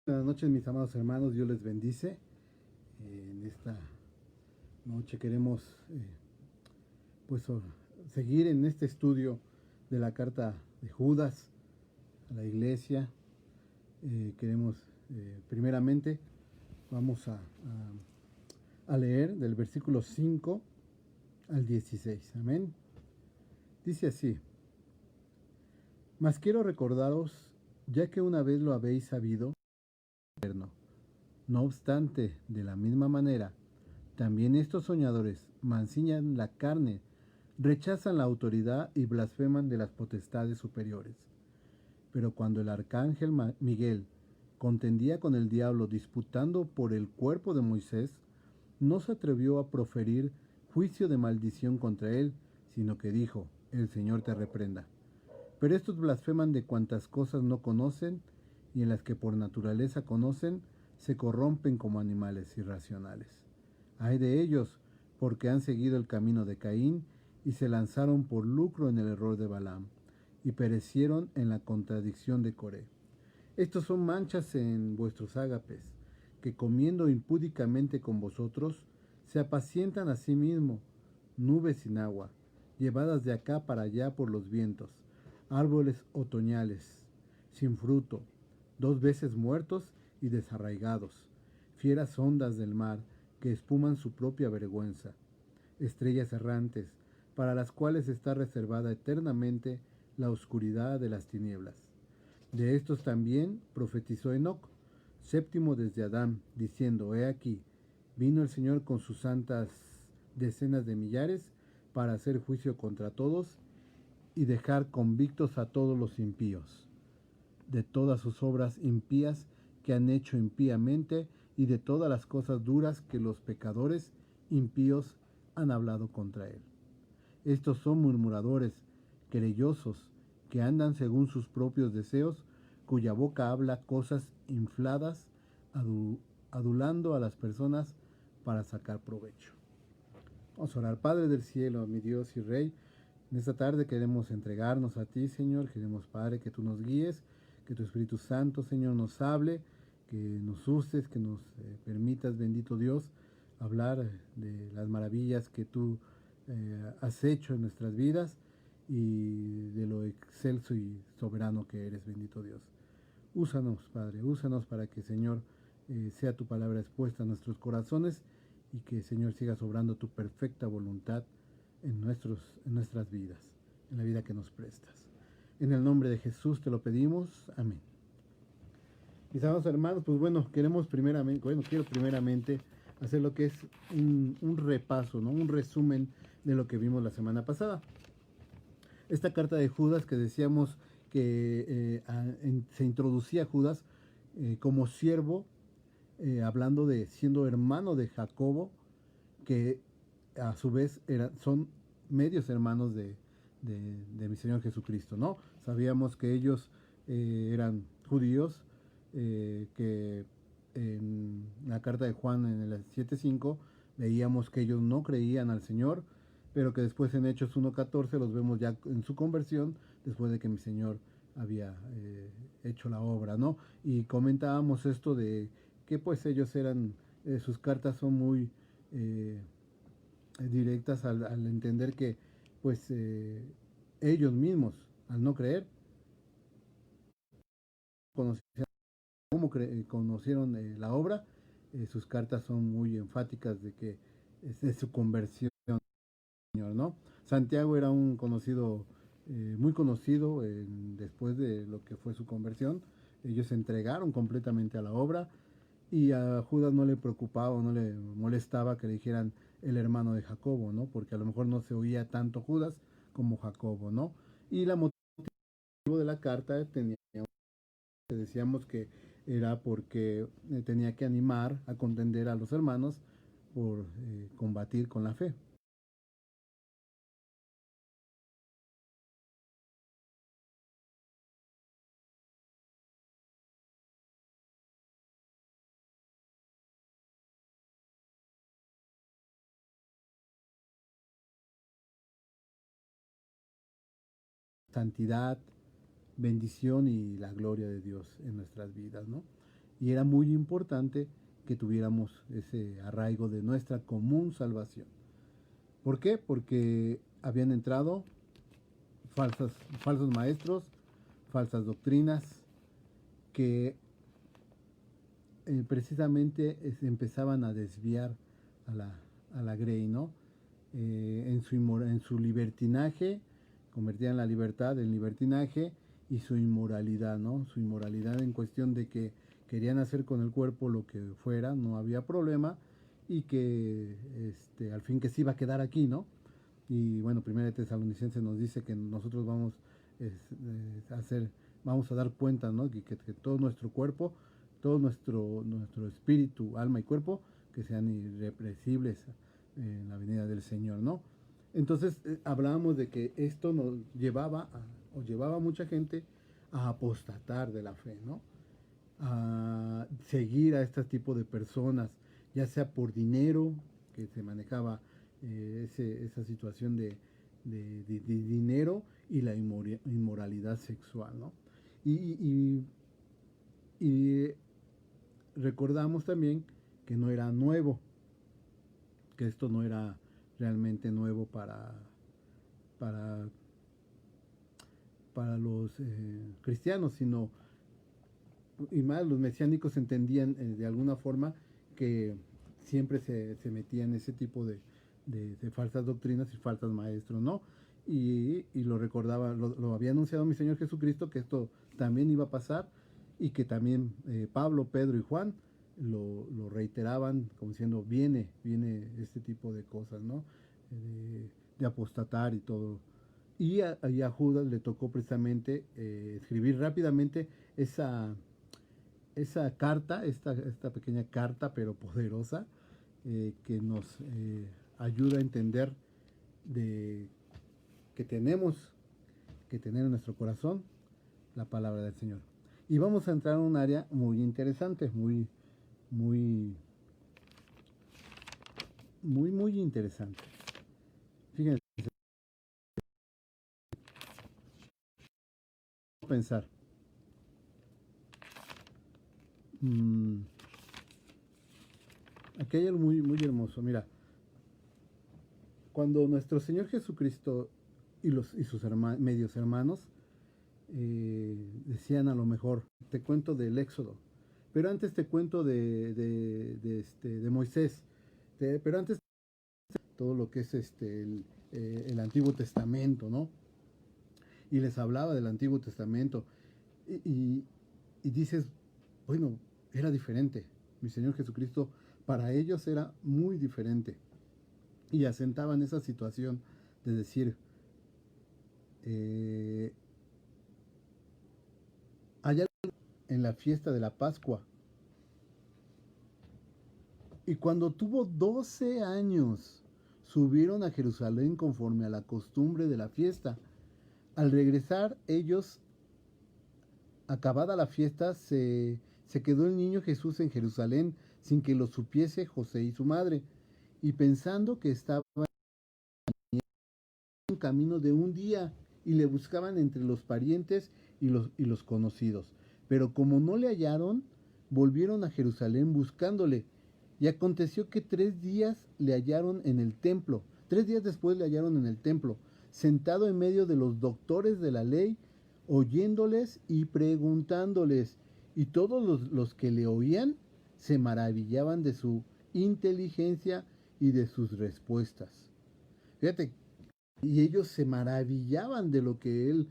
Buenas noches, mis amados hermanos, Dios les bendice. En esta noche queremos pues seguir en este estudio de la carta de Judas a la iglesia. Queremos primeramente, vamos a leer del versículo 5 al 16. Amén. Dice así: Mas quiero recordaros, ya que una vez lo habéis sabido, no obstante, de la misma manera, también estos soñadores mancillan la carne, rechazan la autoridad y blasfeman de las potestades superiores. Pero cuando el arcángel Miguel contendía con el diablo disputando por el cuerpo de Moisés, no se atrevió a proferir juicio de maldición contra él, sino que dijo: El Señor te reprenda. Pero estos blasfeman de cuantas cosas no conocen, y en las que por naturaleza conocen, se corrompen como animales irracionales. Ay de ellos, porque han seguido el camino de Caín, y se lanzaron por lucro en el error de Balaam, y perecieron en la contradicción de Coré. Estos son manchas en vuestros ágapes, que comiendo impúdicamente con vosotros, se apacientan a sí mismos, nubes sin agua, llevadas de acá para allá por los vientos, árboles otoñales, sin fruto, 2 veces muertos y desarraigados, fieras ondas del mar que espuman su propia vergüenza, estrellas errantes, para las cuales está reservada eternamente la oscuridad de las tinieblas. De estos también profetizó Enoc, séptimo desde Adán, diciendo: He aquí, vino el Señor con sus santas decenas de millares para hacer juicio contra todos y dejar convictos a todos los impíos, de todas sus obras impías que han hecho impíamente y de todas las cosas duras que los pecadores impíos han hablado contra él. Estos son murmuradores, querellosos, que andan según sus propios deseos, cuya boca habla cosas infladas, adulando a las personas para sacar provecho. Vamos a orar. Padre del cielo, mi Dios y Rey, en esta tarde queremos entregarnos a ti, Señor. Queremos, Padre, que tú nos guíes, que tu Espíritu Santo, Señor, nos hable, que nos uses, que nos permitas, bendito Dios, hablar de las maravillas que tú has hecho en nuestras vidas y de lo excelso y soberano que eres, bendito Dios. Úsanos, Padre, úsanos para que, Señor, sea tu palabra expuesta a nuestros corazones y que, Señor, sigas obrando tu perfecta voluntad en nuestras vidas, en la vida que nos prestas. En el nombre de Jesús te lo pedimos. Amén. Mis amados hermanos, pues bueno, quiero primeramente hacer lo que es un repaso, ¿no? Un resumen de lo que vimos la semana pasada. Esta carta de Judas que decíamos que se introducía a Judas como siervo, hablando de siendo hermano de Jacobo, que a su vez son medios hermanos de mi Señor Jesucristo, ¿no? Sabíamos que ellos eran judíos, que en la carta de Juan en el 7:5 veíamos que ellos no creían al Señor, pero que después en Hechos 1:14 los vemos ya en su conversión, después de que mi Señor había hecho la obra, ¿no? Y comentábamos esto de que pues ellos eran, sus cartas son muy directas al entender que pues ellos mismos, al no creer, conocían, conocieron la obra, sus cartas son muy enfáticas de que es de su conversión, Señor, ¿no? Santiago era un conocido, muy conocido después de lo que fue su conversión. Ellos se entregaron completamente a la obra y a Judas no le preocupaba, no le molestaba que le dijeran el hermano de Jacobo, ¿no? Porque a lo mejor no se oía tanto Judas como Jacobo, ¿no? Y la motivo de la carta decíamos que era porque tenía que animar a contender a los hermanos por combatir con la fe. Santidad, bendición y la gloria de Dios en nuestras vidas, ¿no? y era muy importante que tuviéramos ese arraigo de nuestra común salvación. ¿Por qué? Porque habían entrado falsos maestros, falsas doctrinas, que precisamente empezaban a desviar a la Grey, ¿no? En su libertinaje, convertían la libertad en libertinaje, y su inmoralidad, ¿no? Su inmoralidad en cuestión de que querían hacer con el cuerpo lo que fuera, no había problema, y que al fin que se iba a quedar aquí, ¿no? Y bueno, Primera de Tesalonicenses nos dice que nosotros vamos a hacer, vamos a dar cuenta, ¿no? Que todo nuestro cuerpo, todo nuestro espíritu, alma y cuerpo, que sean irrepresibles en la venida del Señor, ¿no? Entonces hablábamos de que esto nos llevaba o llevaba a mucha gente a apostatar de la fe, ¿no? A seguir a este tipo de personas, ya sea por dinero, que se manejaba esa situación de dinero, y la inmoralidad sexual, ¿no? Y, y recordamos también que no era nuevo, que esto no era realmente nuevo para, para los cristianos, sino, y más los mesiánicos entendían de alguna forma que siempre se metían ese tipo de falsas doctrinas y falsos maestros, ¿no? Y lo recordaba, lo había anunciado mi Señor Jesucristo, que esto también iba a pasar, y que también Pablo, Pedro y Juan lo reiteraban como diciendo, viene este tipo de cosas, ¿no? De apostatar y todo. Y a Judas le tocó precisamente escribir rápidamente esa carta, esta pequeña carta, pero poderosa, que nos ayuda a entender de que tenemos que tener en nuestro corazón la palabra del Señor. Y vamos a entrar en un área muy interesante, muy interesante. Fíjense, pensar. Mmm, Aquí hay algo muy hermoso. Mira, cuando nuestro Señor Jesucristo y sus medios hermanos decían, a lo mejor, te cuento del Éxodo, pero antes te cuento de Moisés, pero antes todo lo que es el Antiguo Testamento, ¿no? Y les hablaba del Antiguo Testamento, y, y, y dices, bueno, era diferente. Mi Señor Jesucristo para ellos era muy diferente, y asentaban esa situación de decir, eh, hay algo en la fiesta de la Pascua. Y cuando tuvo 12 años, subieron a Jerusalén conforme a la costumbre de la fiesta. Al regresar ellos, acabada la fiesta, se quedó el niño Jesús en Jerusalén sin que lo supiese José y su madre, y pensando que estaba en camino de un día, y le buscaban entre los parientes y los conocidos. Pero como no le hallaron, volvieron a Jerusalén buscándole. Y aconteció que 3 días le hallaron en el templo. 3 días después le hallaron en el templo, sentado en medio de los doctores de la ley, oyéndoles y preguntándoles. Y todos los que le oían se maravillaban de su inteligencia y de sus respuestas. Fíjate, y ellos se maravillaban de lo que él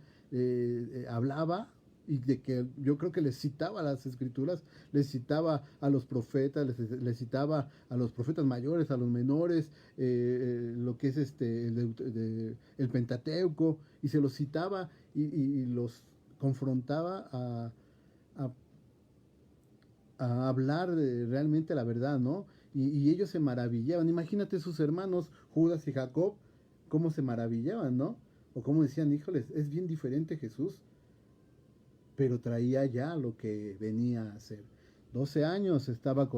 hablaba, y de que yo creo que les citaba las escrituras, les citaba a los profetas, les citaba a los profetas mayores, a los menores, lo que es el Pentateuco, y se los citaba, y los confrontaba a, a hablar realmente la verdad, ¿no? Y ellos se maravillaban. Imagínate sus hermanos, Judas y Jacob, cómo se maravillaban, ¿no? O cómo decían, híjoles, es bien diferente Jesús, pero traía ya lo que venía a hacer. 12 años estaba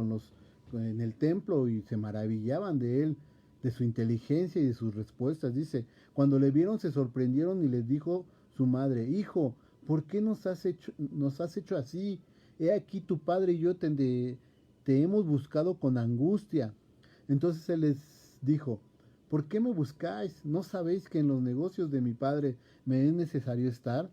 en el templo, y se maravillaban de él, de su inteligencia y de sus respuestas. Dice, cuando le vieron se sorprendieron, y les dijo su madre, hijo, ¿por qué nos has hecho así? he aquí tu padre y yo te hemos buscado con angustia. Entonces él les dijo, ¿por qué me buscáis? ¿No sabéis que en los negocios de mi padre me es necesario estar?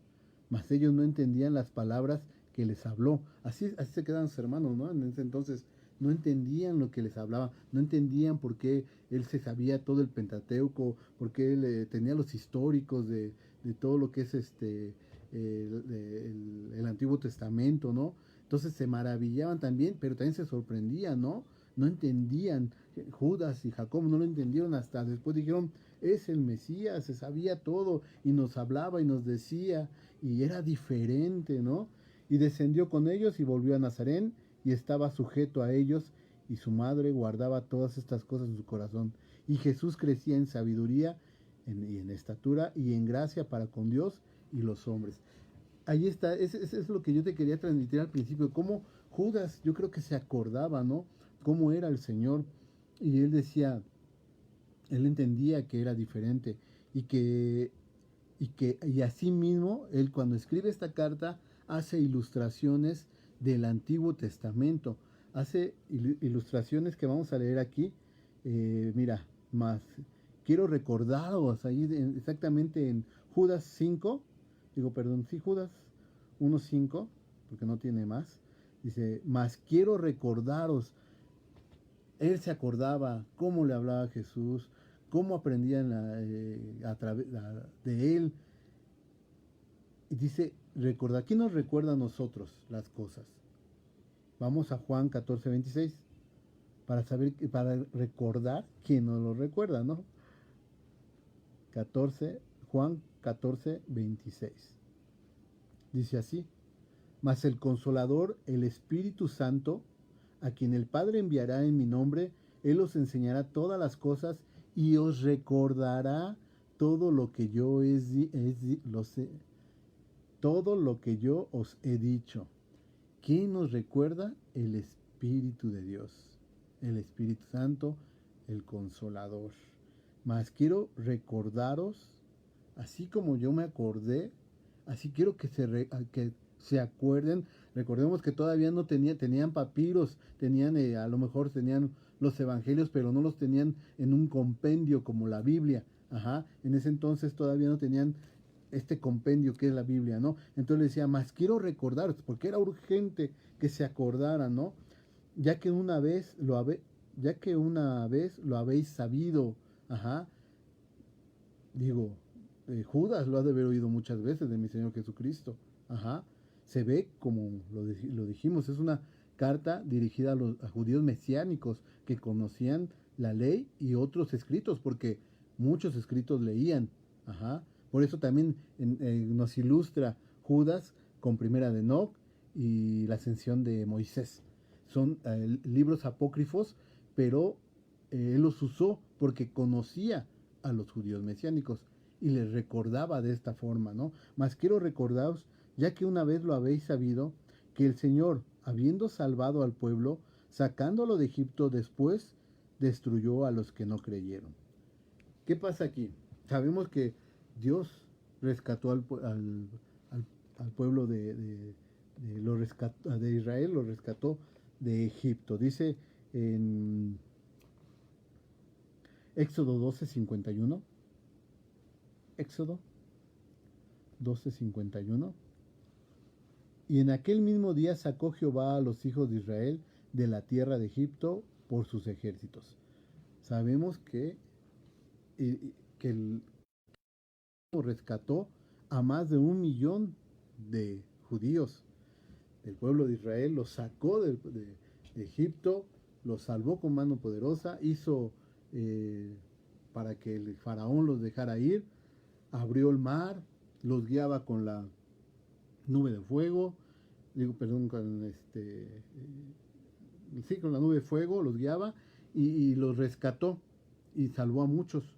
Mas ellos no entendían las palabras que les habló. Así se quedan sus hermanos, ¿no? En ese entonces no entendían lo que les hablaba, no entendían por qué él se sabía todo el Pentateuco, por qué él tenía los históricos de todo lo que es el Antiguo Testamento, ¿no? Entonces se maravillaban también, pero también se sorprendían, ¿no? No entendían. Judas y Jacob no lo entendieron hasta después dijeron, es el Mesías, se sabía todo y nos hablaba y nos decía y era diferente, ¿no? Y descendió con ellos y volvió a Nazaret y estaba sujeto a ellos y su madre guardaba todas estas cosas en su corazón. Y Jesús crecía en sabiduría y en estatura y en gracia para con Dios y los hombres. Ahí está, es lo que yo te quería transmitir al principio, cómo Judas, yo creo que se acordaba, ¿no? Cómo era el Señor. Y él decía, él entendía que era diferente y así mismo, él cuando escribe esta carta hace ilustraciones del Antiguo Testamento, hace ilustraciones que vamos a leer aquí. Mira, más, quiero recordaros ahí exactamente en Judas 5, sí, Judas 1:5, porque no tiene más, dice, más quiero recordaros. Él se acordaba cómo le hablaba a Jesús, cómo aprendían a través de él. Y dice, recuerda, ¿quién nos recuerda a nosotros las cosas? Vamos a Juan 14:26, para recordar quién nos lo recuerda, ¿no? 14, Juan 14:26. Dice así, mas el Consolador, el Espíritu Santo, a quien el Padre enviará en mi nombre, Él os enseñará todas las cosas y os recordará todo lo que yo todo lo que yo os he dicho. ¿Quién nos recuerda? El Espíritu de Dios, el Espíritu Santo, el Consolador. Mas quiero recordaros, así como yo me acordé, así quiero que se acuerden. Recordemos que todavía no tenían papiros, tenían a lo mejor tenían los evangelios, pero no los tenían en un compendio como la Biblia. Ajá, en ese entonces todavía no tenían este compendio que es la Biblia, ¿no? Entonces le decía, más quiero recordaros, porque era urgente que se acordaran, ¿no? Ya que una vez lo habéis sabido, ajá, digo, Judas lo ha de haber oído muchas veces de mi Señor Jesucristo. Ajá. Se ve, como lo dijimos, es una carta dirigida a judíos mesiánicos que conocían la ley y otros escritos, porque muchos escritos leían. Ajá. Por eso también nos ilustra Judas con Primera de Enoc y la ascensión de Moisés. Son libros apócrifos, pero él los usó porque conocía a los judíos mesiánicos y les recordaba de esta forma, ¿no? Mas quiero recordaros, ya que una vez lo habéis sabido, que el Señor, habiendo salvado al pueblo, sacándolo de Egipto, después destruyó a los que no creyeron. ¿Qué pasa aquí? Sabemos que Dios rescató al pueblo de Israel, lo rescató de Egipto. Dice en Éxodo 12:51. Éxodo 12:51. Y en aquel mismo día sacó Jehová a los hijos de Israel de la tierra de Egipto por sus ejércitos. Sabemos que el rescató a más de 1 millón de judíos del pueblo de Israel, los sacó de Egipto, los salvó con mano poderosa, hizo para que el faraón los dejara ir, abrió el mar, los guiaba con la nube de fuego, con la nube de fuego los guiaba y los rescató y salvó a muchos.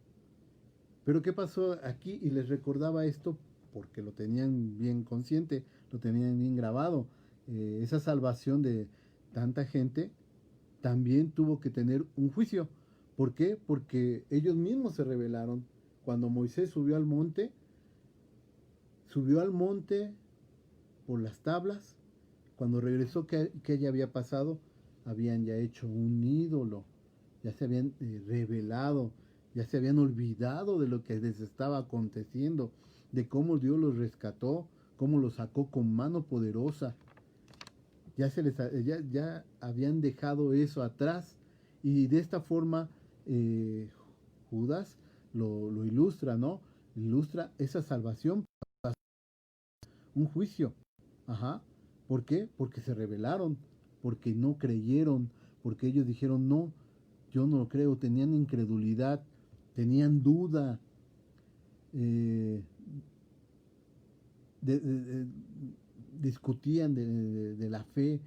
Pero ¿qué pasó aquí? Y les recordaba esto porque lo tenían bien consciente, lo tenían bien grabado. Esa salvación de tanta gente también tuvo que tener un juicio. ¿Por qué? Porque ellos mismos se rebelaron. Cuando Moisés subió al monte por las tablas, Cuando regresó, ¿qué ya había pasado? Habían ya hecho un ídolo, ya se habían revelado, ya se habían olvidado de lo que les estaba aconteciendo, de cómo Dios los rescató, cómo los sacó con mano poderosa. Ya habían dejado eso atrás, y de esta forma eh, Judas lo ilustra, ¿no? Ilustra esa salvación, un juicio. Ajá. ¿Por qué? Porque se rebelaron, porque no creyeron, porque ellos dijeron, no, yo no lo creo, tenían incredulidad, tenían duda, eh, de, de, de, discutían de la fe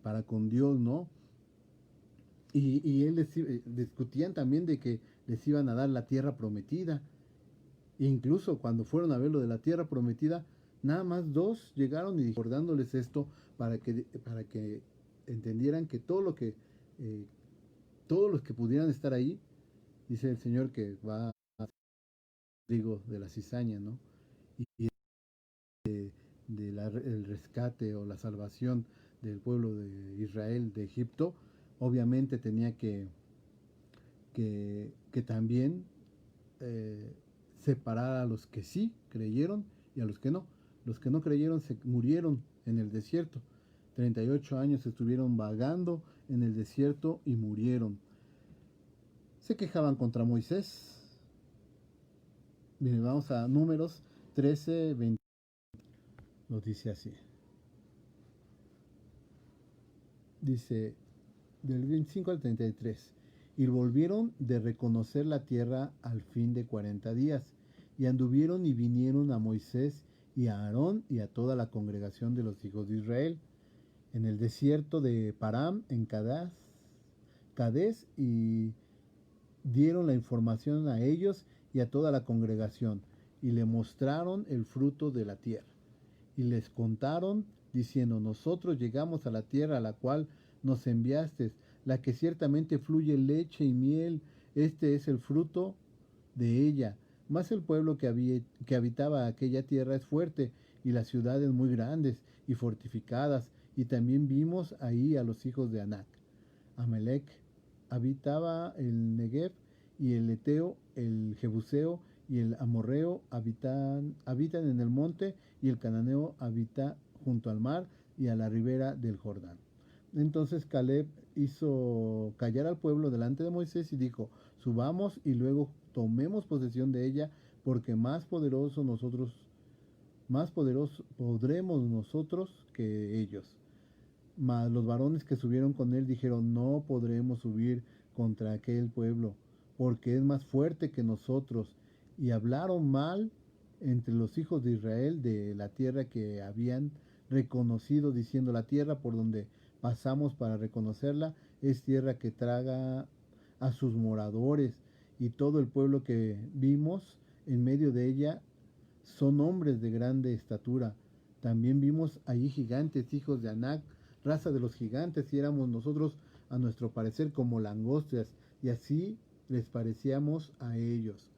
para con Dios, ¿no? Y él discutían también de que les iban a dar la tierra prometida. E incluso cuando fueron a ver lo de la tierra prometida, nada más dos llegaron y recordándoles esto para que entendieran que eh, todos los que pudieran estar ahí, dice el Señor que va a trigo de la cizaña, ¿no? Y el rescate o la salvación del pueblo de Israel de Egipto, obviamente tenía que también eh, separar a los que sí creyeron y a los que no. Los que no creyeron se murieron en el desierto. 38 años estuvieron vagando en el desierto y murieron. Se quejaban contra Moisés. Miren, vamos a Números 13, 20. Nos dice así. Dice del 25 al 33. Y volvieron de reconocer la tierra al fin de 40 días. Y anduvieron y vinieron a Moisés y a Aarón y a toda la congregación de los hijos de Israel en el desierto de Param, en Cades, y dieron la información a ellos y a toda la congregación, y le mostraron el fruto de la tierra. Y les contaron, diciendo, nosotros llegamos a la tierra a la cual nos enviaste, la que ciertamente fluye leche y miel, este es el fruto de ella. Mas el pueblo que habitaba aquella tierra es fuerte, y las ciudades muy grandes y fortificadas, y también vimos ahí a los hijos de Anac. Amalek habitaba el Negev, y el Eteo, el Jebuseo y el Amorreo habitan en el monte, y el Cananeo habita junto al mar y a la ribera del Jordán. Entonces Caleb hizo callar al pueblo delante de Moisés y dijo, subamos y luego tomemos posesión de ella, porque más poderosos podremos nosotros que ellos. Mas los varones que subieron con él dijeron, no podremos subir contra aquel pueblo, porque es más fuerte que nosotros. Y hablaron mal entre los hijos de Israel de la tierra que habían reconocido, diciendo, la tierra por donde pasamos para reconocerla es tierra que traga a sus moradores, y todo el pueblo que vimos en medio de ella son hombres de grande estatura. También vimos allí gigantes, hijos de Anac, raza de los gigantes, y éramos nosotros a nuestro parecer como langostas, y así les parecíamos a ellos.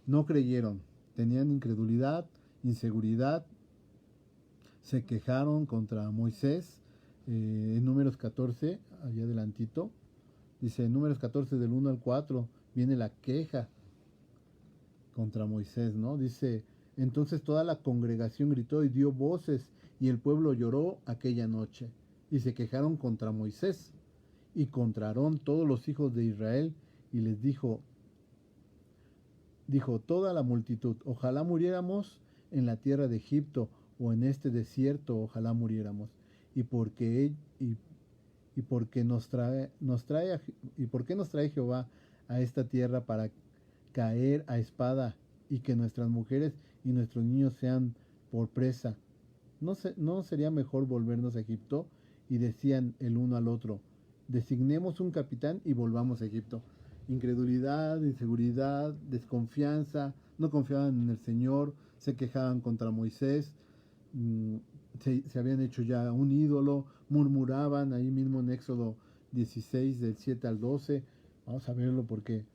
No creyeron, tenían incredulidad, inseguridad, se quejaron contra Moisés. En Números 14, allá adelantito, dice en Números 14 del 1 al 4, viene la queja contra Moisés, ¿no? Dice, entonces toda la congregación gritó y dio voces, y el pueblo lloró aquella noche, y se quejaron contra Moisés y contra Aarón todos los hijos de Israel, y les dijo toda la multitud, ojalá muriéramos en la tierra de Egipto, o en este desierto, ojalá muriéramos. Y porque, y, y porque y por qué nos trae Jehová a esta tierra para caer a espada, y que nuestras mujeres y nuestros niños sean por presa. ¿No sería mejor volvernos a Egipto? Y decían el uno al otro, designemos un capitán y volvamos a Egipto. Incredulidad, inseguridad, desconfianza, no confiaban en el Señor, se quejaban contra Moisés, mm, se habían hecho ya un ídolo, murmuraban ahí mismo en Éxodo 16 del 7 al 12. Vamos a verlo porque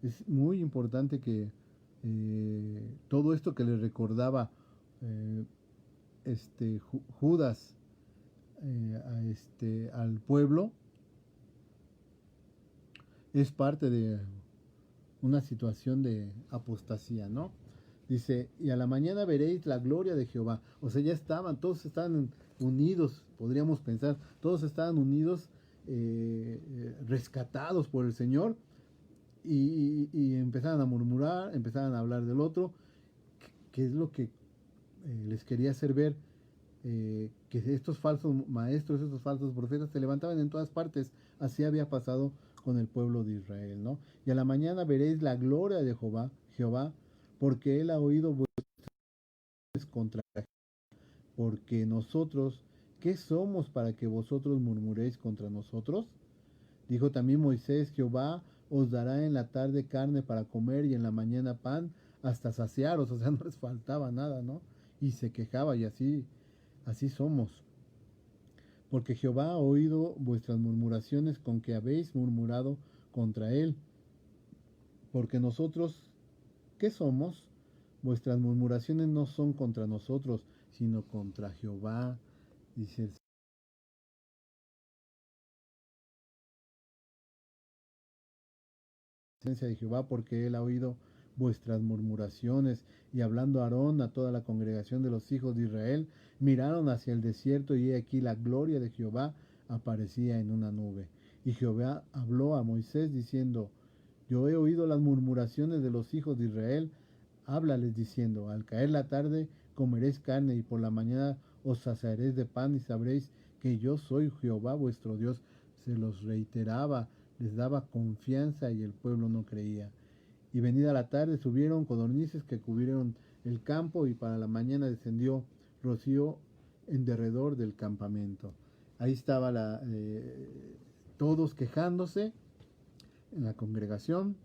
es muy importante que todo esto que les recordaba eh, Judas al pueblo, es parte de una situación de apostasía, ¿no? Dice, y a la mañana veréis la gloria de Jehová. O sea, ya estaban, todos estaban unidos, podríamos pensar, todos estaban unidos, rescatados por el Señor, y empezaban a murmurar, empezaban a hablar del otro, que es lo que les quería hacer ver, que estos falsos maestros, estos falsos profetas se levantaban en todas partes. Así había pasado con el pueblo de Israel, ¿no? Y a la mañana veréis la gloria de Jehová, porque él ha oído vuestras contra, porque nosotros, ¿qué somos para que vosotros murmuréis contra nosotros? Dijo también Moisés, Jehová os dará en la tarde carne para comer y en la mañana pan hasta saciaros, o sea, no les faltaba nada, ¿no? Y se quejaba, y así somos. Porque Jehová ha oído vuestras murmuraciones con que habéis murmurado contra él. Porque nosotros, ¿qué somos? Vuestras murmuraciones no son contra nosotros, sino contra Jehová, dice el presencia de Jehová, porque él ha oído vuestras murmuraciones. Y hablando Aarón a toda la congregación de los hijos de Israel, miraron hacia el desierto, y he aquí la gloria de Jehová aparecía en una nube. Y Jehová habló a Moisés diciendo, yo he oído las murmuraciones de los hijos de Israel, háblales diciendo, al caer la tarde comeréis carne, y por la mañana os saciaréis de pan, y sabréis que yo soy Jehová vuestro Dios. Se los reiteraba, les daba confianza, y el pueblo no creía. Y venida la tarde subieron codornices que cubrieron el campo, y para la mañana descendió rocío en derredor del campamento. Ahí estaba todos quejándose en la congregación,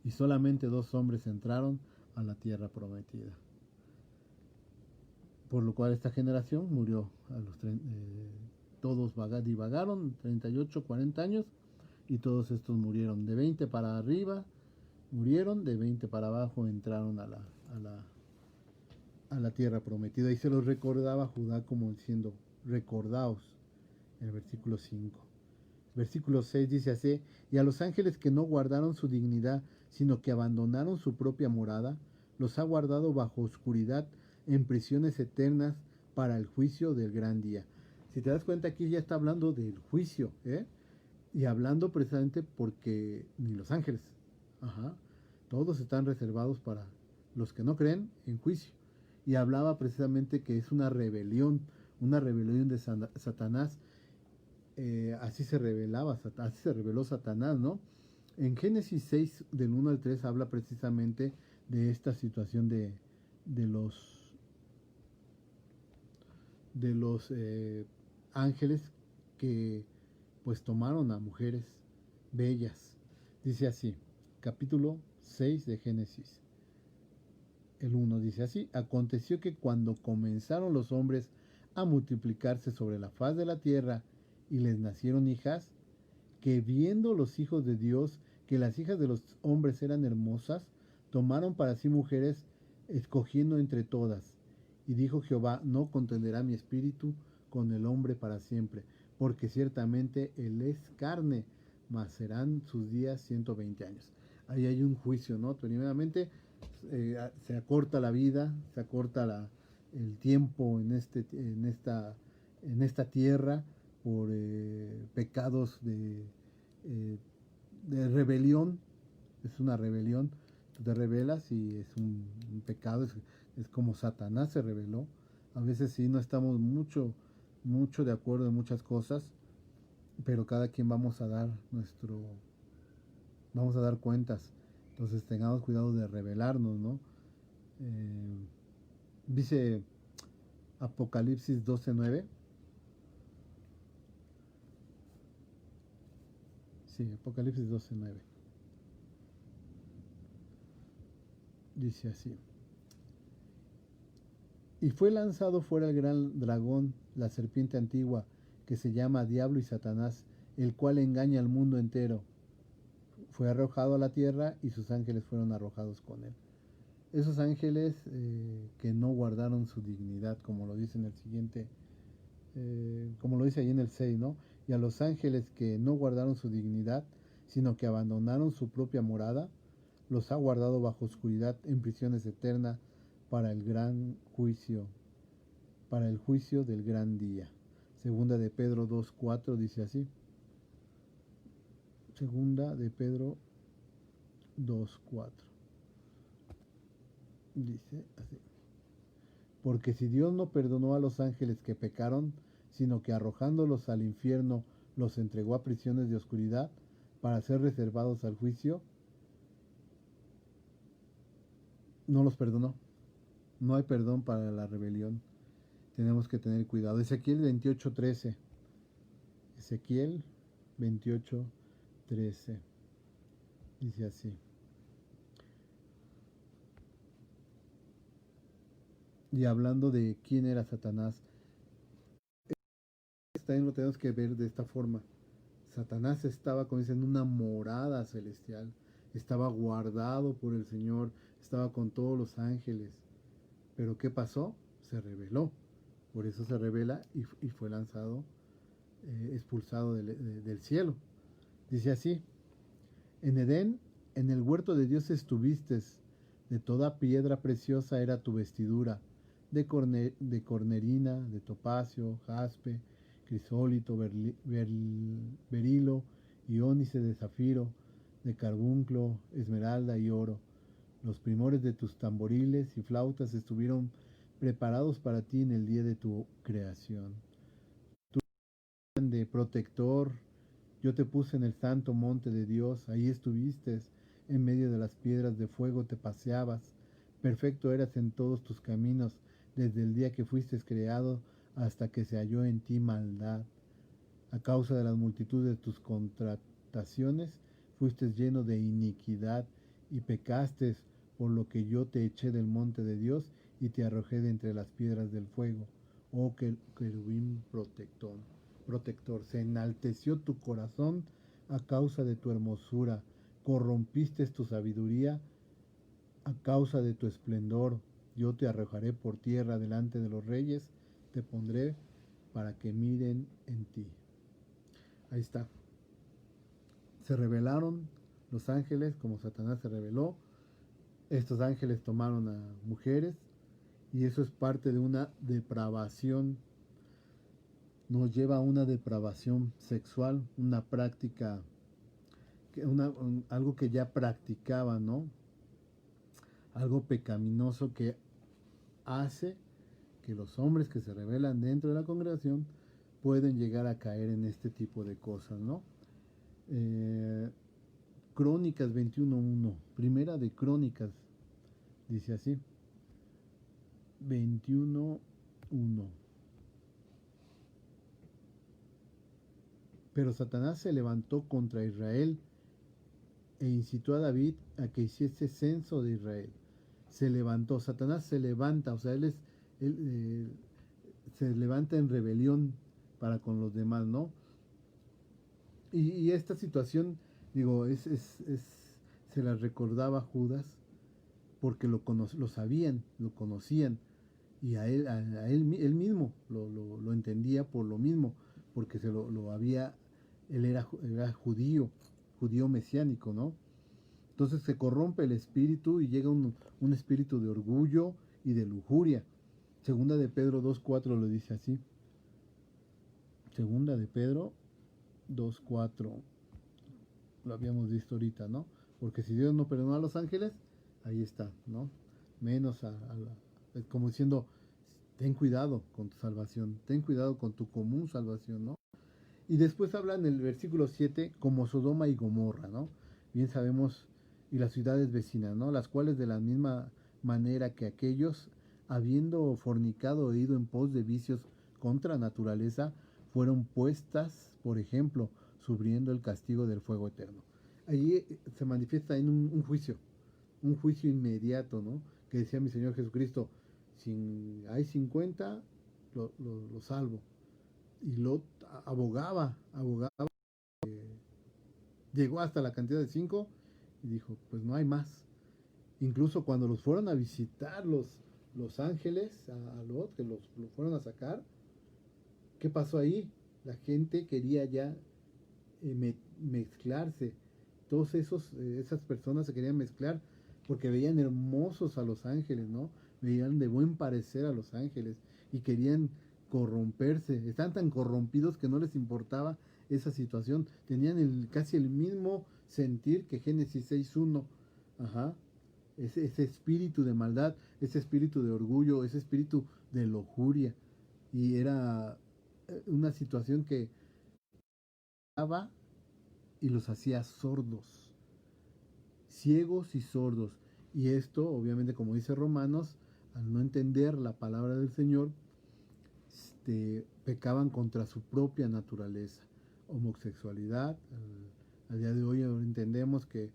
y solamente 2 hombres entraron a la tierra prometida. Por lo cual esta generación murió a los todos divagaron 38, 40 años, y todos estos murieron. De 20 para arriba murieron, de 20 para abajo entraron a la tierra prometida. Y se los recordaba Judá como diciendo, recordaos, en el versículo 5. Versículo 6 dice así, y a los ángeles que no guardaron su dignidad, sino que abandonaron su propia morada, los ha guardado bajo oscuridad en prisiones eternas para el juicio del gran día. Si te das cuenta, aquí ya está hablando del juicio, ¿eh? Y hablando precisamente porque ni los ángeles, ajá, todos están reservados para los que no creen en juicio. Y hablaba precisamente que es una rebelión de Satanás. Así se así se reveló Satanás, ¿no? En Génesis 6, del 1 al 3, habla precisamente de esta situación de los ángeles que pues tomaron a mujeres bellas. Dice así, capítulo 6 de Génesis. El 1 dice así, aconteció que cuando comenzaron los hombres a multiplicarse sobre la faz de la tierra y les nacieron hijas, que viendo los hijos de Dios que las hijas de los hombres eran hermosas, tomaron para sí mujeres, escogiendo entre todas. Y dijo Jehová, no contenderá mi espíritu con el hombre para siempre, porque ciertamente él es carne, mas serán sus días 120 años. Ahí hay un juicio, ¿no? Primeramente, se acorta la vida, se acorta el tiempo en esta tierra por pecados eh, de rebelión. Es una rebelión, tú te rebelas y es un pecado, es como Satanás se rebeló. A veces sí no estamos mucho de acuerdo en muchas cosas, pero cada quien vamos a dar cuentas. Entonces tengamos cuidado de rebelarnos, ¿no? Dice Apocalipsis 12:9. Sí, Apocalipsis 12:9. Dice así. Y fue lanzado fuera el gran dragón, la serpiente antigua, que se llama Diablo y Satanás, el cual engaña al mundo entero. Fue arrojado a la tierra y sus ángeles fueron arrojados con él. Esos ángeles que no guardaron su dignidad, como lo dice en el siguiente como lo dice ahí en el 6, ¿no? Y a los ángeles que no guardaron su dignidad, sino que abandonaron su propia morada, los ha guardado bajo oscuridad en prisiones eternas para el gran juicio, para el juicio del gran día. Segunda de Pedro 2:4 dice así. Segunda de Pedro 2:4 dice así. Porque si Dios no perdonó a los ángeles que pecaron, sino que arrojándolos al infierno los entregó a prisiones de oscuridad para ser reservados al juicio, no los perdonó. No hay perdón para la rebelión. Tenemos que tener cuidado. Ezequiel 28:13. Ezequiel 28:13. Dice así. Y hablando de quién era Satanás, también lo tenemos que ver de esta forma. Satanás estaba, como dicen, en una morada celestial. Estaba guardado por el Señor. Estaba con todos los ángeles. Pero ¿qué pasó? Se rebeló. Por eso se revela y fue lanzado, expulsado del cielo. Dice así, en Edén, en el huerto de Dios estuviste, de toda piedra preciosa era tu vestidura, de cornerina, de topacio, jaspe, crisólito, berilo, iónice de zafiro, de carbunclo, esmeralda y oro. Los primores de tus tamboriles y flautas estuvieron preparados para ti en el día de tu creación. Tú de protector, yo te puse en el santo monte de Dios, ahí estuviste, en medio de las piedras de fuego te paseabas, perfecto eras en todos tus caminos, desde el día que fuiste creado hasta que se halló en ti maldad. A causa de las multitudes de tus contrataciones, fuiste lleno de iniquidad y pecaste, por lo que yo te eché del monte de Dios y te arrojé de entre las piedras del fuego. Oh querubín protector, se enalteció tu corazón a causa de tu hermosura, corrompiste tu sabiduría a causa de tu esplendor. Yo te arrojaré por tierra delante de los reyes, te pondré para que miren en ti. Ahí está. Se rebelaron los ángeles, como Satanás se rebeló. Estos ángeles tomaron a mujeres y eso es parte de una depravación. Nos lleva a una depravación sexual, una práctica, algo que ya practicaban, ¿no? Algo pecaminoso que hace que los hombres que se rebelan dentro de la congregación pueden llegar a caer en este tipo de cosas, ¿no? Crónicas 21:1, primera de Crónicas, dice así, 21:1. Pero Satanás se levantó contra Israel e incitó a David a que hiciese censo de Israel. Se levantó, Satanás se levanta, o sea, él se levanta en rebelión para con los demás, ¿no? Y esta situación, digo, se la recordaba a Judas porque lo sabían, lo conocían, y él mismo lo entendía por lo mismo, porque lo había, él era judío mesiánico, ¿no? Entonces se corrompe el espíritu y llega un espíritu de orgullo y de lujuria. Segunda de Pedro 2:4 lo dice así. Segunda de Pedro 2:4. Lo habíamos visto ahorita, ¿no? Porque si Dios no perdonó a los ángeles, ahí está, ¿no? Menos como diciendo, ten cuidado con tu salvación, ten cuidado con tu común salvación, ¿no? Y después habla en el versículo 7 como Sodoma y Gomorra, ¿no? Bien sabemos, y las ciudades vecinas, ¿no? Las cuales de la misma manera que aquellos, habiendo fornicado e ido en pos de vicios contra naturaleza, fueron puestas, por ejemplo, sufriendo el castigo del fuego eterno. Allí se manifiesta en un juicio inmediato, ¿no? Que decía mi Señor Jesucristo, si hay 50, lo salvo. Y Lot abogaba, llegó hasta la cantidad de 5 y dijo, pues no hay más. Incluso cuando los fueron a visitar los ángeles a Lot, que lo fueron a sacar, ¿Qué pasó ahí? La gente quería ya mezclarse. Todos esas personas se querían mezclar porque veían hermosos a los ángeles, ¿no? Veían de buen parecer a los ángeles y querían corromperse. Estaban tan corrompidos que no les importaba esa situación. Tenían casi el mismo sentir que Génesis 6.1. Ajá. Ese espíritu de maldad, ese espíritu de orgullo, ese espíritu de lujuria. Y era una situación que daba y los hacía sordos, ciegos y sordos. Y esto, obviamente, como dice Romanos, al no entender la palabra del Señor, pecaban contra su propia naturaleza. Homosexualidad, al día de hoy entendemos que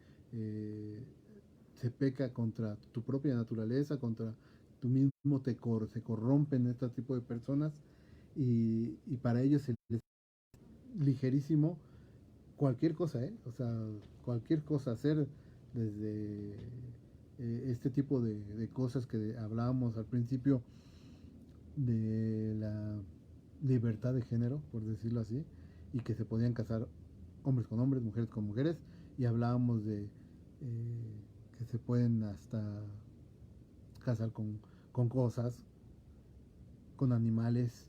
se peca contra tu propia naturaleza, contra tú mismo se corrompen este tipo de personas y para ellos es ligerísimo cualquier cosa, ¿eh? O sea, cualquier cosa hacer desde este tipo de cosas que hablábamos al principio de la libertad de género, por decirlo así, y que se podían casar hombres con hombres, mujeres con mujeres, y hablábamos de que se pueden hasta casar con cosas, con animales,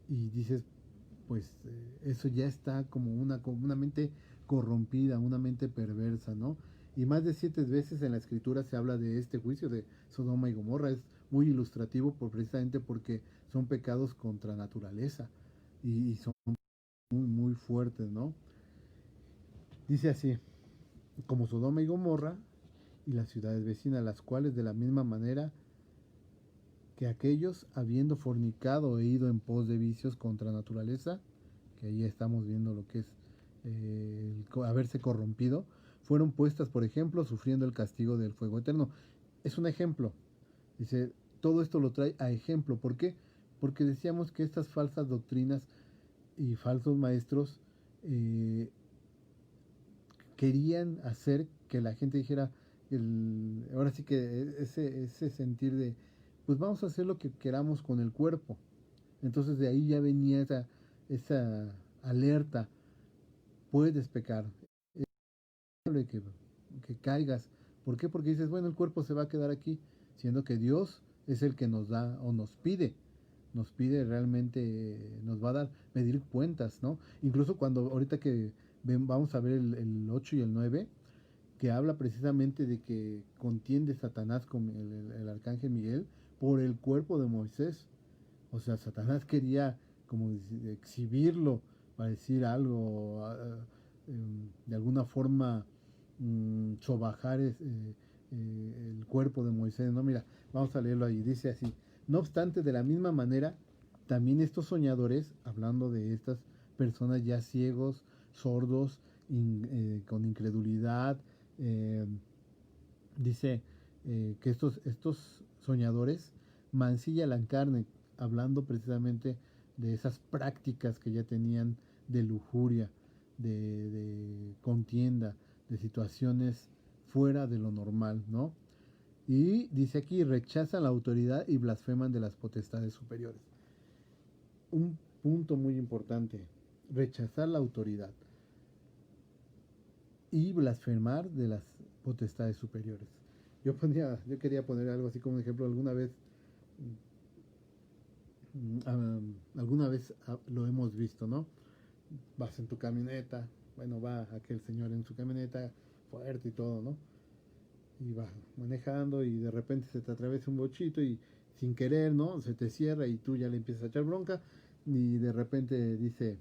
y dices, pues eso ya está como una mente corrompida, una mente perversa, ¿no? Y más de 7 veces en la escritura se habla de este juicio de Sodoma y Gomorra. Es muy ilustrativo precisamente porque son pecados contra naturaleza y son muy, muy fuertes, ¿no? Dice así, como Sodoma y Gomorra y las ciudades vecinas, las cuales de la misma manera que aquellos, habiendo fornicado e ido en pos de vicios contra naturaleza, que ahí estamos viendo lo que es haberse corrompido, fueron puestas, por ejemplo, sufriendo el castigo del fuego eterno. Es un ejemplo. Dice, todo esto lo trae a ejemplo. ¿Por qué? Porque decíamos que estas falsas doctrinas y falsos maestros querían hacer que la gente dijera, ahora sí que ese sentir de, pues vamos a hacer lo que queramos con el cuerpo. Entonces de ahí ya venía esa alerta, puedes pecar, es probable que caigas. ¿Por qué? Porque dices, bueno, el cuerpo se va a quedar aquí, siendo que Dios es el que nos da o nos pide realmente, nos va a dar, pedir cuentas, ¿no? Incluso cuando ahorita que vamos a ver el 8 y el 9 que habla precisamente de que contiende Satanás con el arcángel Miguel por el cuerpo de Moisés. O sea, Satanás quería como exhibirlo para decir algo, de alguna forma sobajar el cuerpo de Moisés. No, mira, vamos a leerlo ahí. Dice así, no obstante, de la misma manera, también estos soñadores, hablando de estas personas ya ciegos, sordos, con incredulidad, eh, dice que estos soñadores mancillan la carne, hablando precisamente de esas prácticas que ya tenían de lujuria, de contienda, de situaciones fuera de lo normal, ¿no? Y dice aquí, rechazan la autoridad y blasfeman de las potestades superiores. Un punto muy importante, rechazar la autoridad y blasfemar de las potestades superiores. Yo quería poner algo así como un ejemplo, alguna vez lo hemos visto, ¿no? Vas en tu camioneta, bueno, va aquel señor en su camioneta fuerte y todo, ¿no? Y va manejando y de repente se te atraviesa un bochito y sin querer, ¿no? Se te cierra y tú ya le empiezas a echar bronca y de repente dice,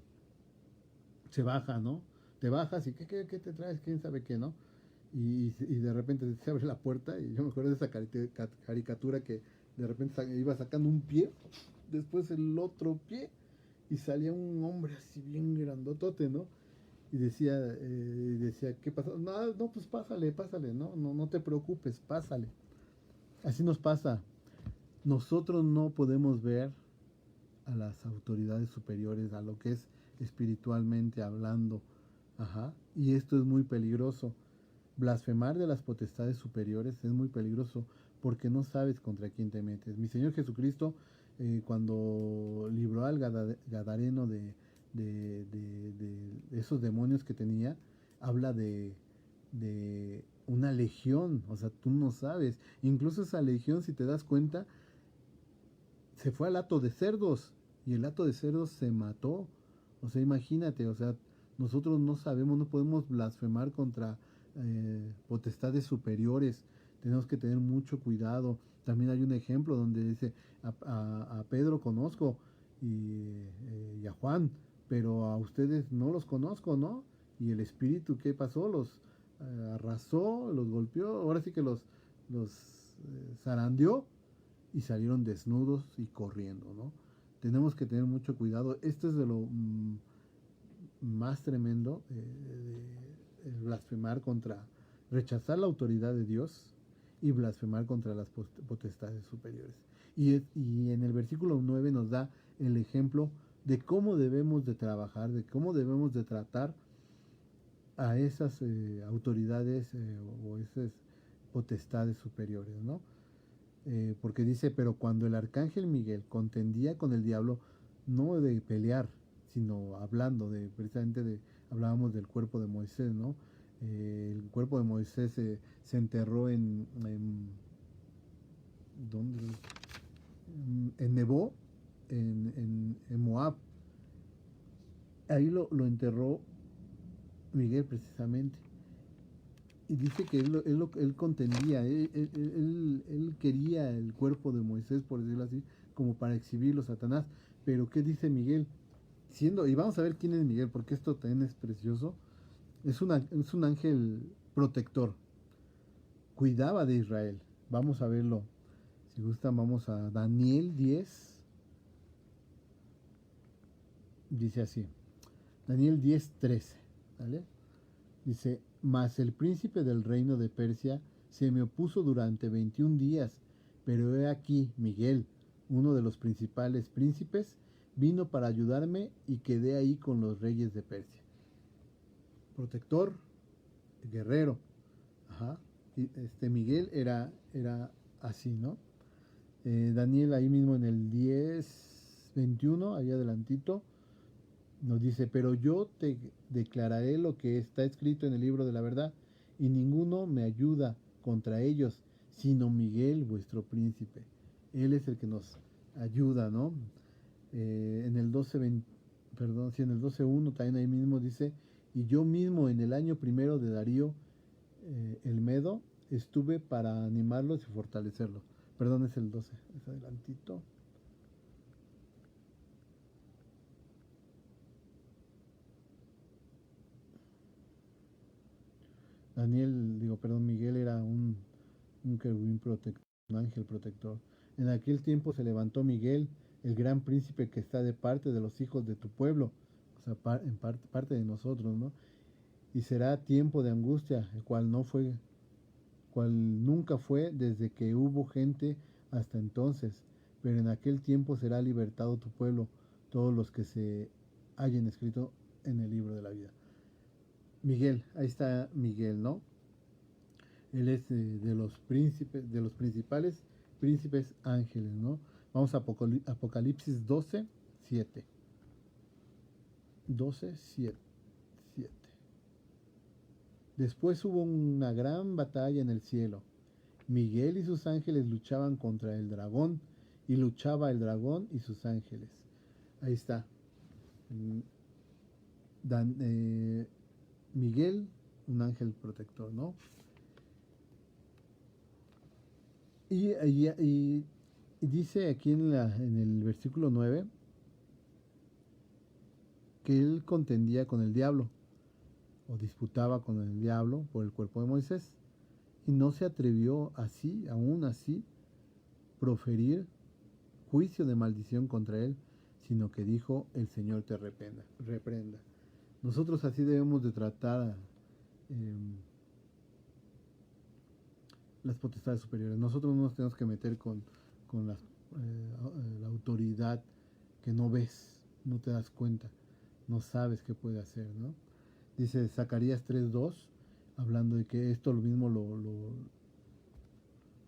se baja, ¿no? Te bajas y ¿qué te traes? ¿Quién sabe qué, no? Y de repente se abre la puerta y yo me acuerdo de esa caricatura que de repente iba sacando un pie, después el otro pie y salía un hombre así bien grandotote, ¿no? Y decía, ¿qué pasó? No, no, pues pásale, no te preocupes, pásale. Así nos pasa. Nosotros no podemos ver a las autoridades superiores, a lo que es espiritualmente hablando. Ajá. Y esto es muy peligroso. Blasfemar de las potestades superiores es muy peligroso porque no sabes contra quién te metes. Mi Señor Jesucristo cuando libró al Gadareno de esos demonios que tenía, habla de una legión, o sea, tú no sabes, incluso esa legión, si te das cuenta, se fue al hato de cerdos y el hato de cerdos se mató, o sea, imagínate, o sea, nosotros no sabemos, no podemos blasfemar contra potestades superiores, tenemos que tener mucho cuidado. También hay un ejemplo donde dice, a Pedro conozco y a Juan, pero a ustedes no los conozco, ¿no? Y el espíritu, ¿qué pasó? Los arrasó, los golpeó, ahora sí que los zarandeó y salieron desnudos y corriendo, ¿no? Tenemos que tener mucho cuidado. Esto es de lo más tremendo, de blasfemar contra, rechazar la autoridad de Dios y blasfemar contra las potestades superiores. Y en el versículo 9 nos da el ejemplo de cómo debemos de trabajar, de cómo debemos de tratar a esas autoridades o esas potestades superiores, ¿no? Porque dice, pero cuando el arcángel Miguel contendía con el diablo, no de pelear, sino hablando de, precisamente de, hablábamos del cuerpo de Moisés, ¿no? El cuerpo de Moisés se enterró ¿dónde? En Nebo, en Moab. Ahí lo enterró Miguel precisamente. Y dice que él contendía, él quería el cuerpo de Moisés, por decirlo así, como para exhibirlo a Satanás. Pero ¿qué dice Miguel? Y vamos a ver quién es Miguel, porque esto también es precioso. Es un ángel protector, cuidaba de Israel. Vamos a verlo. Si gustan, vamos a Daniel 10. Dice así, Daniel 10:13, ¿vale? Dice, mas el príncipe del reino de Persia se me opuso durante 21 días, pero he aquí Miguel, uno de los principales príncipes, vino para ayudarme y quedé ahí con los reyes de Persia. Protector, guerrero. Ajá. Y Miguel era así, ¿no? Daniel ahí mismo en el 10:21, ahí adelantito, nos dice, pero yo te declararé lo que está escrito en el libro de la verdad, y ninguno me ayuda contra ellos, sino Miguel, vuestro príncipe. Él es el que nos ayuda, ¿no? En el 12:20, perdón, sí, en el 12:1 también ahí mismo dice, y yo mismo en el año primero de Darío el Medo estuve para animarlos y fortalecerlos. Perdón, es el 12, es adelantito. Miguel era un querubín protector, un ángel protector. En aquel tiempo se levantó Miguel, el gran príncipe que está de parte de los hijos de tu pueblo, o sea, parte de nosotros, ¿no? Y será tiempo de angustia, el cual no fue, cual nunca fue desde que hubo gente hasta entonces, pero en aquel tiempo será libertado tu pueblo, todos los que se hayan escrito en el libro de la vida. Miguel, ahí está Miguel, ¿no? Él es de los príncipes, de los principales príncipes ángeles, ¿no? Vamos a Apocalipsis 12:7. 12:7. Después hubo una gran batalla en el cielo. Miguel y sus ángeles luchaban contra el dragón y luchaba el dragón y sus ángeles. Ahí está. Miguel, un ángel protector, ¿no? Y dice aquí en el versículo 9 que él contendía con el diablo o disputaba con el diablo por el cuerpo de Moisés y no se atrevió aún así, proferir juicio de maldición contra él, sino que dijo, el Señor te reprenda. Nosotros así debemos de tratar las potestades superiores. Nosotros no nos tenemos que meter con la autoridad que no ves, no te das cuenta, no sabes qué puede hacer, ¿no? Dice Zacarías 3:2, hablando de que esto lo mismo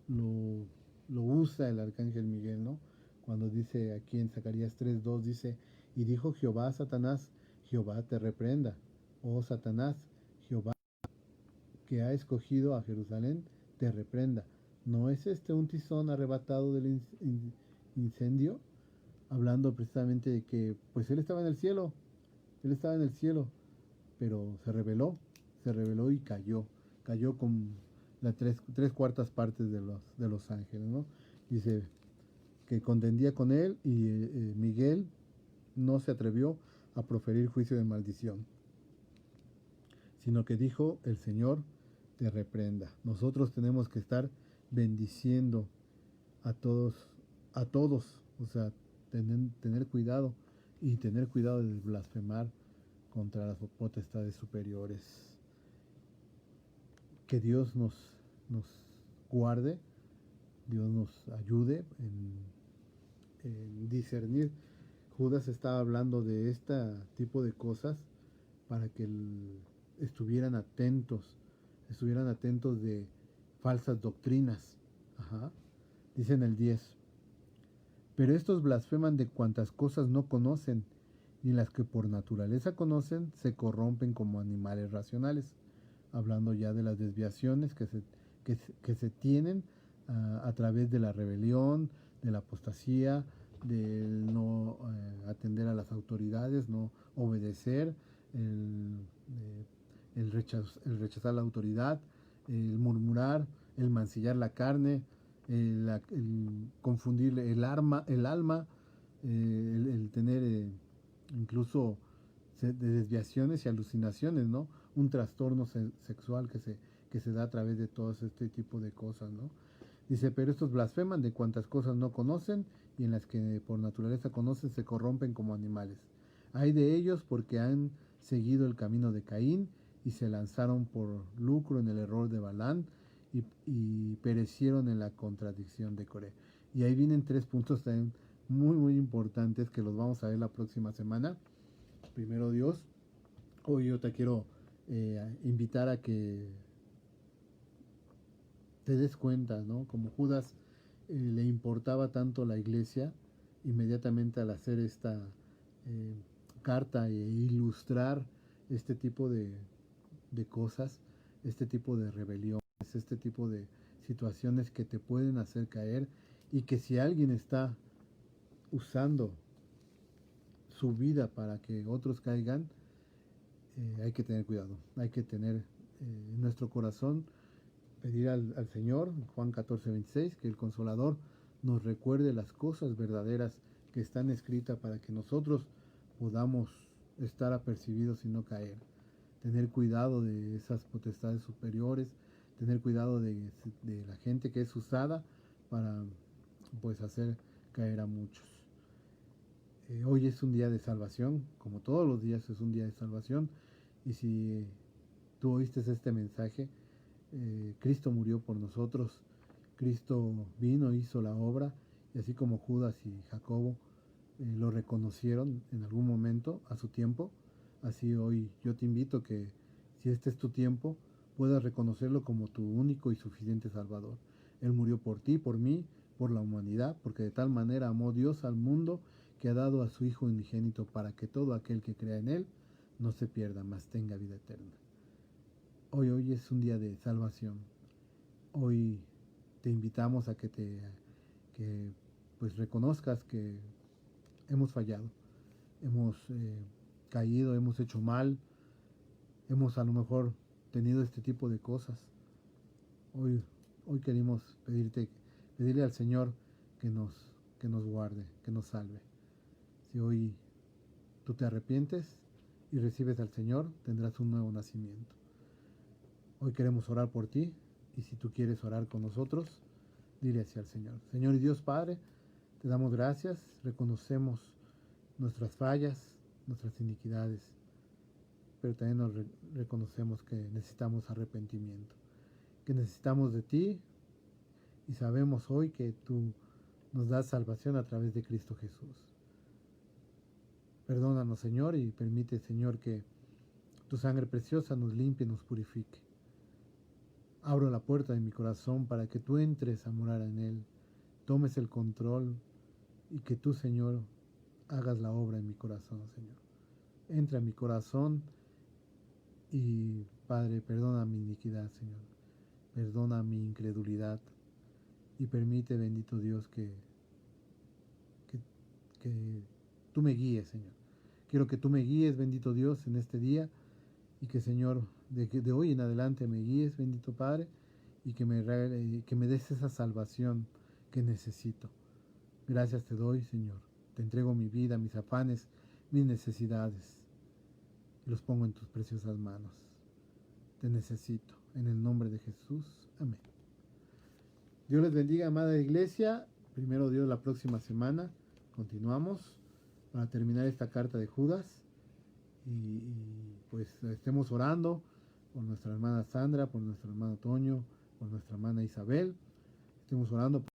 lo usa el arcángel Miguel, ¿no? Cuando dice aquí en Zacarías 3:2, dice, y dijo Jehová a Satanás, Jehová te reprenda, oh Satanás, Jehová que ha escogido a Jerusalén, te reprenda. ¿No es este un tizón arrebatado del incendio? Hablando precisamente de que pues él estaba en el cielo, pero se rebeló y cayó con las tres cuartas partes de los ángeles, ¿no? Dice que contendía con él y Miguel no se atrevió a proferir juicio de maldición, sino que dijo, el Señor te reprenda. Nosotros tenemos que estar bendiciendo a todos, o sea, tener cuidado y tener cuidado de blasfemar contra las potestades superiores. Que Dios nos guarde, Dios nos ayude en discernir. Judas estaba hablando de este tipo de cosas para que estuvieran atentos de falsas doctrinas. Ajá. Dice en el 10, pero estos blasfeman de cuantas cosas no conocen, y las que por naturaleza conocen se corrompen como animales racionales. Hablando ya de las desviaciones que se tienen a través de la rebelión, de la apostasía, del no atender a las autoridades, no obedecer, el rechazar la autoridad, el murmurar, el mancillar la carne, el confundir el alma, el tener incluso de desviaciones y alucinaciones, ¿no? Un trastorno sexual que se da a través de todo este tipo de cosas, ¿no? Dice, pero estos blasfeman de cuantas cosas no conocen, y en las que por naturaleza conocen se corrompen como animales. Hay de ellos porque han seguido el camino de Caín y se lanzaron por lucro en el error de Balán y perecieron en la contradicción de Coré. Y ahí vienen 3 puntos también muy importantes que los vamos a ver la próxima semana. Primero Dios, hoy yo te quiero invitar a que te des cuenta, ¿no? Como Judas le importaba tanto la iglesia, inmediatamente al hacer esta carta e ilustrar este tipo de cosas, este tipo de rebeliones, este tipo de situaciones que te pueden hacer caer, y que si alguien está usando su vida para que otros caigan, hay que tener cuidado, hay que tener en nuestro corazón, pedir al Señor, Juan 14:26, que el Consolador nos recuerde las cosas verdaderas que están escritas para que nosotros podamos estar apercibidos y no caer. Tener cuidado de esas potestades superiores, tener cuidado de la gente que es usada para pues hacer caer a muchos. Hoy es un día de salvación, como todos los días es un día de salvación, y si tú oíste este mensaje, Cristo murió por nosotros, Cristo vino, hizo la obra, y así como Judas y Jacobo lo reconocieron en algún momento a su tiempo, así hoy yo te invito que si este es tu tiempo, puedas reconocerlo como tu único y suficiente Salvador. Él murió por ti, por mí, por la humanidad, porque de tal manera amó Dios al mundo que ha dado a su Hijo unigénito para que todo aquel que crea en Él no se pierda, mas tenga vida eterna. Hoy es un día de salvación. Hoy te invitamos a que pues reconozcas que hemos fallado, hemos caído, hemos hecho mal, hemos a lo mejor tenido este tipo de cosas. Hoy queremos pedirle al Señor que nos guarde, que nos salve. Si hoy tú te arrepientes y recibes al Señor, tendrás un nuevo nacimiento. Hoy queremos orar por ti, y si tú quieres orar con nosotros, dile así al Señor. Señor y Dios Padre, te damos gracias, reconocemos nuestras fallas, nuestras iniquidades, pero también nos reconocemos que necesitamos arrepentimiento, que necesitamos de ti, y sabemos hoy que tú nos das salvación a través de Cristo Jesús. Perdónanos, Señor, y permite, Señor, que tu sangre preciosa nos limpie y nos purifique. Abro la puerta de mi corazón para que tú entres a morar en él, tomes el control y que tú, Señor, hagas la obra en mi corazón, Señor. Entra en mi corazón y, Padre, perdona mi iniquidad, Señor. Perdona mi incredulidad y permite, bendito Dios, que, que tú me guíes, Señor. Quiero que tú me guíes, bendito Dios, en este día y que, Señor, de hoy en adelante me guíes, bendito Padre, y que me des esa salvación que necesito. Gracias te doy, Señor. Te entrego mi vida, mis afanes, mis necesidades y los pongo en tus preciosas manos. Te necesito. En el nombre de Jesús. Amén. Dios les bendiga, amada iglesia. Primero Dios, la próxima semana continuamos para terminar esta carta de Judas y pues estemos orando por nuestra hermana Sandra, por nuestro hermano Toño, por nuestra hermana Isabel. Estemos orando